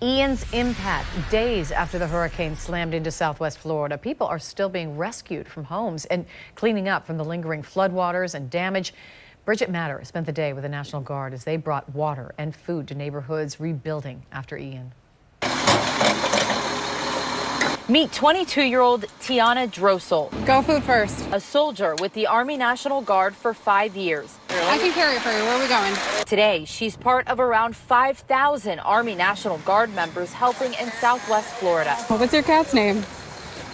Ian's impact days after the hurricane slammed into southwest Florida. People are still being rescued from homes and cleaning up from the lingering floodwaters and damage. Bridget Matter spent the day with the National Guard as they brought water and food to neighborhoods rebuilding after Ian. Meet 22-year-old Tiana Drossel. Go food first. A soldier with the Army National Guard for 5 years. I can carry it for you. Where are we going? Today, she's part of around 5,000 Army National Guard members helping in southwest Florida. What's your cat's name?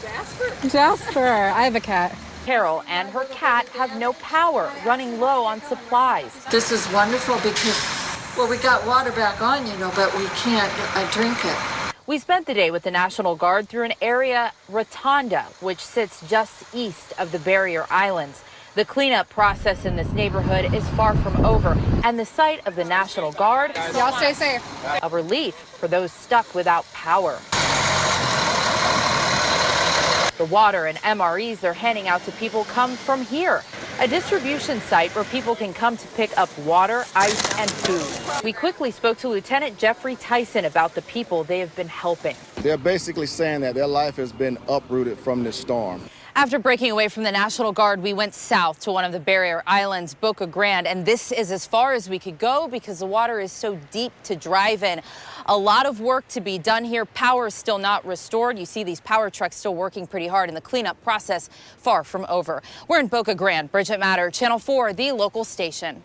Jasper. Jasper. I have a cat. Carol and her cat have no power, running low on supplies. This is wonderful because, well, we got water back on, but we can't drink it. We spent the day with the National Guard through an area, Rotunda, which sits just east of the barrier islands. The cleanup process in this neighborhood is far from over, and the sight of the National Guard, Y'all stay safe. A relief for those stuck without power. The water and MREs they're handing out to people come from here, a distribution site where people can come to pick up water, ice, and food. We quickly spoke to Lieutenant Jeffrey Tyson about the people they have been helping. They're basically saying that their life has been uprooted from this storm. After breaking away from the National Guard, we went south to one of the barrier islands, Boca Grande, and this is as far as we could go because the water is so deep to drive in. A lot of work to be done here. Power is still not restored. You see these power trucks still working pretty hard, and the cleanup process far from over. We're in Boca Grande. Bridget Matter, Channel 4, the local station.